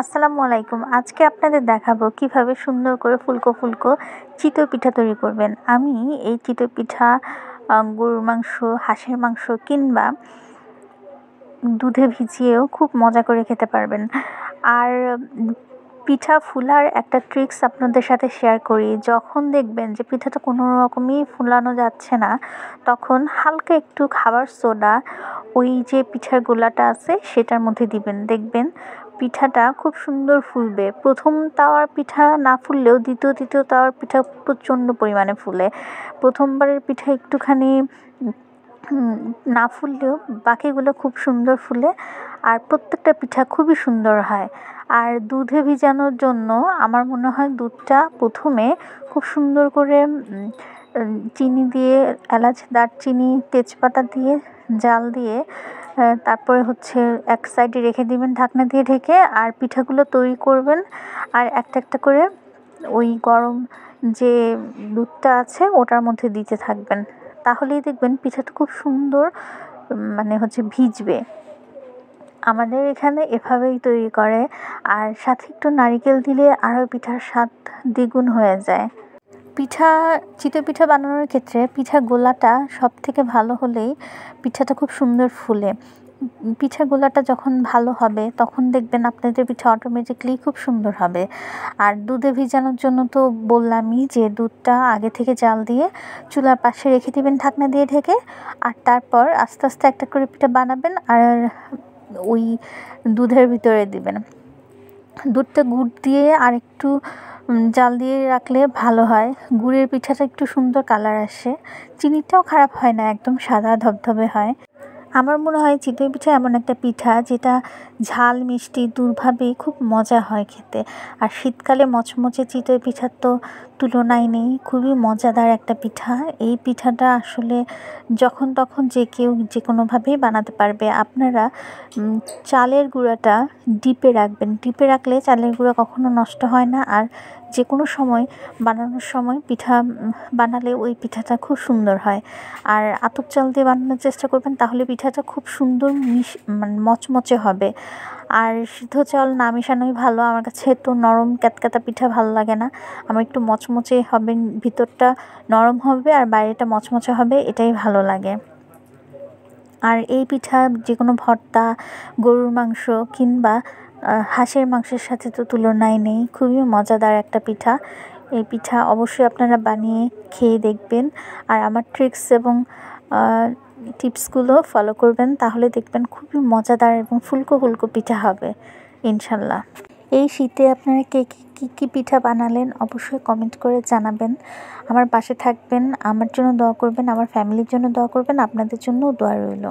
আসসালামু আলাইকুম। আজকে আপনাদের দেখাবো কিভাবে সুন্দর করে ফুলকো ফুলকো চিতই পিঠা তৈরি করবেন। আমি এই চিতই পিঠা গরুর মাংস, হাঁসের মাংস কিংবা দুধে ভিজিয়েও খুব মজা করে খেতে পারবেন। আর পিঠা ফুলার একটা ট্রিক্স আপনাদের সাথে শেয়ার করি। যখন দেখবেন যে পিঠাটা কোনো রকমই ফুলানো যাচ্ছে না, তখন হালকা একটু খাবার সোডা ওই যে পিঠার গোলাটা আছে সেটার মধ্যে দিবেন। দেখবেন পিঠাটা খুব সুন্দর ফুলবে। প্রথম তাওয়ার পিঠা না ফুললেও তৃতীয় তাওয়ার পিঠা প্রচণ্ড পরিমাণে ফুলে। প্রথমবারের পিঠা একটুখানি না ফুললেও বাকিগুলো খুব সুন্দর ফুলে, আর প্রত্যেকটা পিঠা খুবই সুন্দর হয়। আর দুধে ভিজানোর জন্য আমার মনে হয় দুধটা প্রথমে খুব সুন্দর করে চিনি দিয়ে, এলাচ, দারচিনি, তেজপাতা দিয়ে জাল দিয়ে তারপরে এক সাইডে রেখে দিবেন ঢাকনা দিয়ে ঢেকে। আর পিঠাগুলো তৈরি করবেন আর একটা একটা করে ওই গরম যে দুধটা আছে ওটার মধ্যে দিতে থাকবেন। তাহলেই দেখবেন পিঠাটা খুব সুন্দর ভিজবে। আমাদের এখানে এভাবেই তৈরি করে, আর সাথে একটু নারিকেল দিলে আরও পিঠার স্বাদ দ্বিগুণ হয়ে যায়। চিতই পিঠা বানানোর ক্ষেত্রে পিঠার গোলাটা সবথেকে ভালো হলেই পিঠাটা খুব সুন্দর ফুলে। পিঠার গোলাটা যখন ভালো হবে তখন দেখবেন আপনাদের পিঠা অটোমেটিকলি খুব সুন্দর হবে। আর দুধে ভিজানোর জন্য তো বললামই যে দুধটা আগে থেকে জাল দিয়ে চুলার পাশে রেখে দিবেন ঢাকনা দিয়ে ঢেকে। আর তারপর আস্তে আস্তে একটা করে পিঠা বানাবেন আর ওই দুধের ভিতরে দিবেন। দুধটা গুড় দিয়ে আর একটু জাল দিয়ে রাখলে ভালো হয়। গুড়ের পিঠাটা একটু সুন্দর কালার আসে, চিনিটাও খারাপ হয় না, একদম সাদা ধবধবে হয়। আমার মনে হয় চিতই পিঠা এমন একটা পিঠা যেটা ঝাল মিষ্টি দুভাবেই খুব মজা হয় খেতে। আর শীতকালে মচমচে চিতই পিঠার তো তুলনাই নেই, খুবই মজাদার একটা পিঠা। এই পিঠাটা আসলে যখন তখন যে কেউ যে কোনোভাবেই বানাতে পারবে। আপনারা চালের গুঁড়াটা ডিপে রাখবেন। ডিপে রাখলে চালের গুঁড়া কখনো নষ্ট হয় না, আর যে কোনো সময় বানানোর সময় পিঠা বানালে ওই পিঠাটা খুব সুন্দর হয়। আর আতপ চাল দিয়ে বানানোর চেষ্টা করবেন, তাহলে পিঠাটা খুব সুন্দর মচমচে হবে। আর সিদ্ধ চাল না মেশানোই ভালো। আমার কাছে তো নরম ক্যাতক্যাতা পিঠা ভালো লাগে না, আমার একটু মচমচে হবে, ভিতরটা নরম হবে আর বাইরেটা মচমচে হবে, এটাই ভালো লাগে। আর এই পিঠা যে কোনো ভর্তা, গরুর মাংস কিংবা হাঁসের মাংসের সাথে তো তুলনাই নেই, খুবই মজাদার একটা পিঠা। এই পিঠা অবশ্যই আপনারা বানিয়ে খেয়ে দেখবেন, আর আমার ট্রিক্স এবং টিপসগুলো ফলো করবেন, তাহলে দেখবেন খুবই মজাদার এবং ফুলকো ফুলকো পিঠা হবে ইনশাল্লাহ। এই শীতে আপনারা কে কী পিঠা বানালেন অবশ্যই কমেন্ট করে জানাবেন। আমার পাশে থাকবেন, আমার জন্য দোয়া করবেন, আমার ফ্যামিলির জন্য দোয়া করবেন, আপনাদের জন্যও দোয়া রইল।